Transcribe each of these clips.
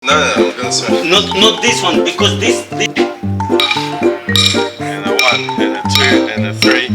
No, I'm gonna smash. Not this one, because this. And a 1, and a 2, and a 3.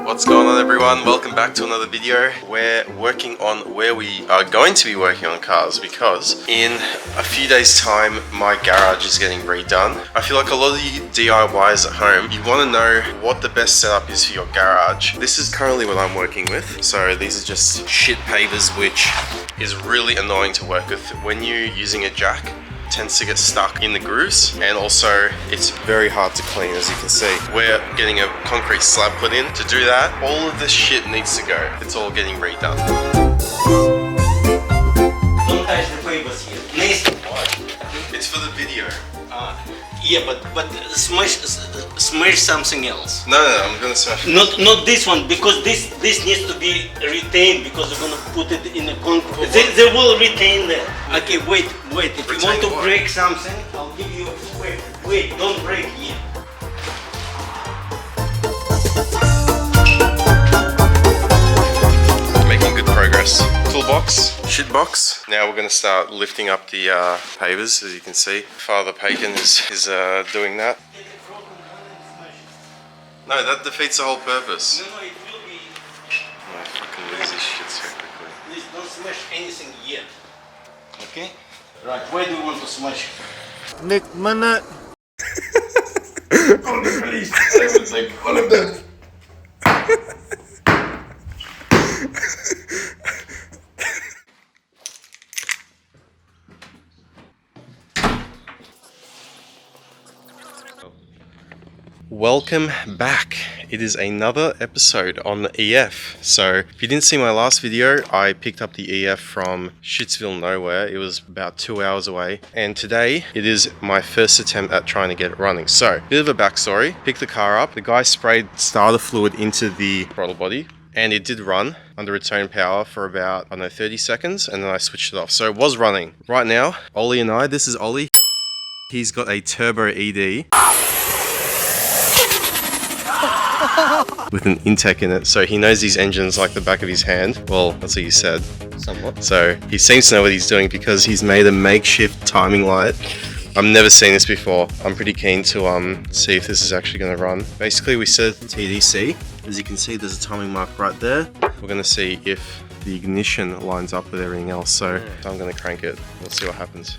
What's going on, everyone? Welcome back to another video. We're working on where we are going to be working on cars because in a few days time my garage is getting redone. I feel like a lot of you DIYs at home, you want to know what the best setup is for your garage. This is currently what I'm working with. So these are just shit pavers, which is really annoying to work with when you're using a jack. Tends to get stuck in the grooves, and also it's very hard to clean. As you can see, we're getting a concrete slab put in. To do that, all of this shit needs to go. It's all getting redone. Don't touch the fibers here. Nice. It's for the video. Yeah, but smash something else. No, I'm gonna smash it. Not this one, because this needs to be retained, because we're gonna put it in a concrete. They will retain that. Okay, wait. If you want to break something, I'll give you. Wait, don't break here. Making good progress. Toolbox, shit box. Now we're gonna start lifting up the pavers. As you can see, Father Pagan is doing that. No, that defeats the whole purpose. No, it will be. Oh, I fucking lose this shit so quickly. Please don't smash anything yet. Okay? Right, where do you want to smash? Nick Manat. On the police. I would say one of them. Welcome back. It is another episode on the EF. So if you didn't see my last video, I picked up the EF from Shitsville nowhere. It was about 2 hours away. And today it is my first attempt at trying to get it running. So bit of a backstory. Picked the car up. The guy sprayed starter fluid into the throttle body, and it did run under its own power for about, I don't know, 30 seconds. And then I switched it off. So it was running. Right now, Ollie and I, this is Ollie. He's got a turbo ED. With an intake in it, so he knows these engines like the back of his hand. Well, that's what he said. Somewhat. So he seems to know what he's doing because he's made a makeshift timing light. I've never seen this before. I'm pretty keen to see if this is actually going to run. Basically, we set TDC. As you can see, there's a timing mark right there. We're going to see if the ignition lines up with everything else. So I'm going to crank it. We'll see what happens.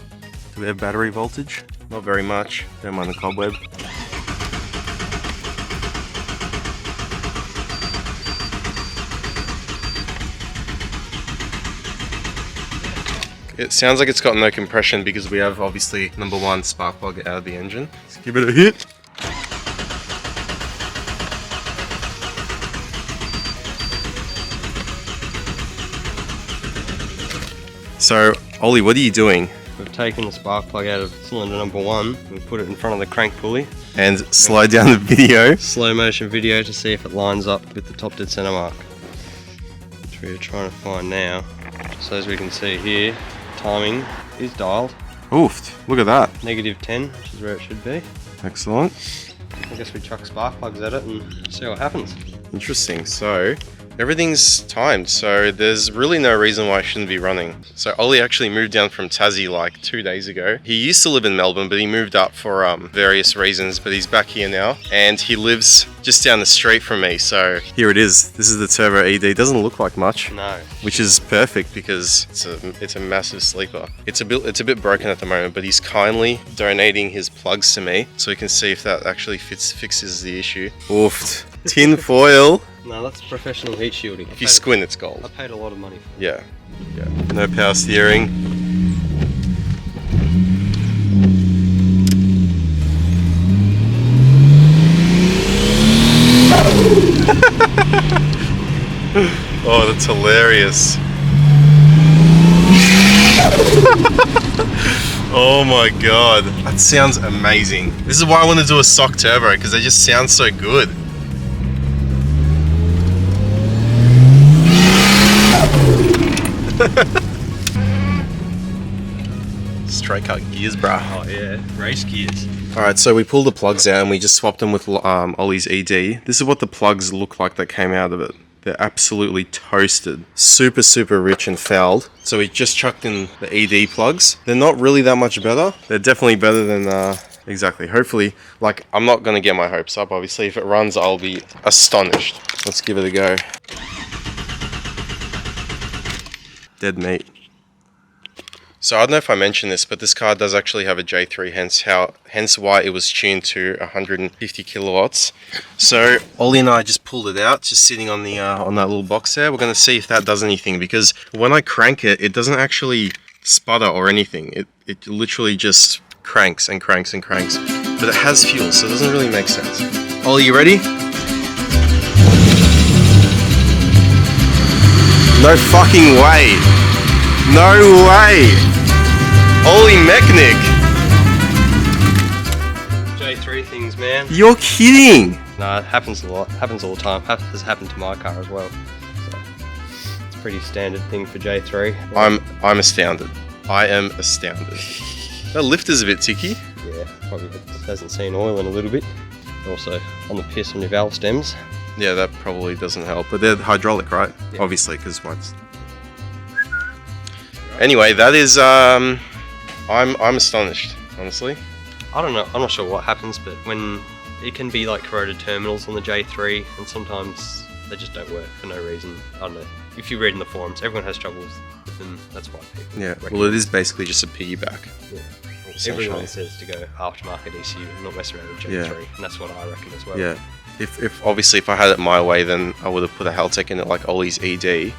Do we have battery voltage? Not very much. Don't mind the cobweb. It sounds like it's got no compression because we have obviously number one spark plug out of the engine. Let's give it a hit. So, Ollie, what are you doing? We've taken the spark plug out of cylinder number one and put it in front of the crank pulley. And slow down the video. Slow motion video to see if it lines up with the top dead center mark. Which we're trying to find now. So as we can see here, timing is dialed. Oof, look at that. -10, which is where it should be. Excellent. I guess we chuck spark plugs at it and see what happens. Interesting. So, everything's timed, so there's really no reason why it shouldn't be running. So Ollie actually moved down from Tassie like 2 days ago. He used to live in Melbourne, but he moved up for various reasons, but he's back here now. And he lives just down the street from me, so here it is. This is the turbo ED. Doesn't look like much. No. Which is perfect because it's a massive sleeper. It's a bit broken at the moment, but he's kindly donating his plugs to me so we can see if that actually fixes the issue. Oofed. Tin foil. No, that's professional heat shielding. If you squint, it's gold. I paid a lot of money for it. Yeah. No power steering. Oh, that's hilarious. Oh my god. That sounds amazing. This is why I want to do a stock turbo, because they just sound so good. Straight cut gears, bruh. Oh yeah, race gears. Alright, so we pulled the plugs out and we just swapped them with Ollie's ED. This is what the plugs look like that came out of it. They're absolutely toasted. Super, super rich and fouled. So we just chucked in the ED plugs. They're not really that much better. They're definitely better than, exactly. Hopefully, like, I'm not going to get my hopes up, obviously. If it runs, I'll be astonished. Let's give it a go. Dead meat. So I don't know if I mentioned this, but this car does actually have a J3, hence why it was tuned to 150 kilowatts. So Ollie and I just pulled it out, just sitting on the on that little box there. We're going to see if that does anything, because when I crank it, it doesn't actually sputter or anything. It literally just cranks and cranks and cranks. But it has fuel, so it doesn't really make sense. Ollie, you ready? No fucking way. No way. Holy mechanic. J3 things, man. You're kidding. No, it happens a lot. Happens all the time. Has happened to my car as well. So it's a pretty standard thing for J3. I'm astounded. I am astounded. That lifter's a bit ticky. Yeah, probably hasn't seen oil in a little bit. Also on the piss on your valve stems. Yeah, that probably doesn't help. But they're hydraulic, right? Yeah. Obviously, because mine's... Anyway, that is... I'm astonished, honestly. I don't know, I'm not sure what happens, but when it can be like corroded terminals on the J3, and sometimes they just don't work for no reason. I don't know. If you read in the forums, everyone has troubles with them. That's why people. Yeah. recommend Well, it is basically just a piggyback. Yeah. essentially. Everyone says to go aftermarket ECU and not mess around with J3, Yeah. and that's what I reckon as well. Yeah. If obviously if I had it my way, then I would have put a Haltech in it like Ollie's ED.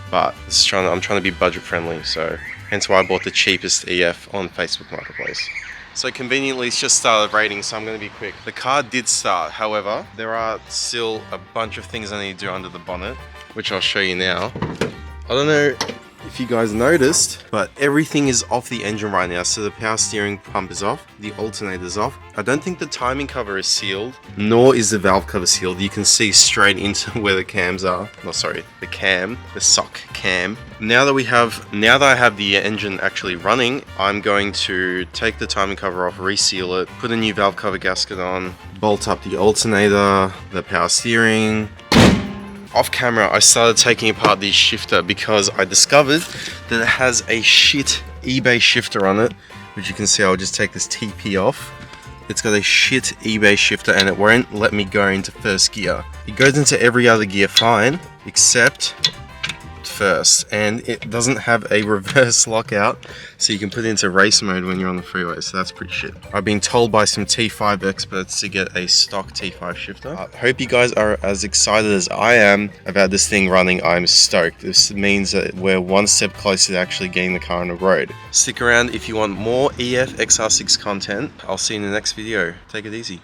But I'm trying to be budget friendly, so hence why I bought the cheapest EF on Facebook Marketplace. So conveniently it's just started raining, so I'm going to be quick. The car did start, however, there are still a bunch of things I need to do under the bonnet, which I'll show you now. I don't know if you guys noticed, but everything is off the engine right now. So the power steering pump is off, the alternator's off. I don't think the timing cover is sealed, nor is the valve cover sealed. You can see straight into where the cams are. No, sorry, the cam, the sock cam. Now that I have the engine actually running, I'm going to take the timing cover off, reseal it, put a new valve cover gasket on, bolt up the alternator, the power steering. Off camera, I started taking apart the shifter because I discovered that it has a shit eBay shifter on it, which you can see. I'll just take this TP off. It's got a shit eBay shifter and it won't let me go into first gear. It goes into every other gear fine, except first, and it doesn't have a reverse lockout, so you can put it into race mode when you're on the freeway, so that's pretty shit. I've been told by some T5 experts to get a stock T5 shifter. I hope you guys are as excited as I am about this thing running. I'm stoked. This means that we're one step closer to actually getting the car on the road. Stick around if you want more EF XR6 content. I'll see you in the next video. Take it easy.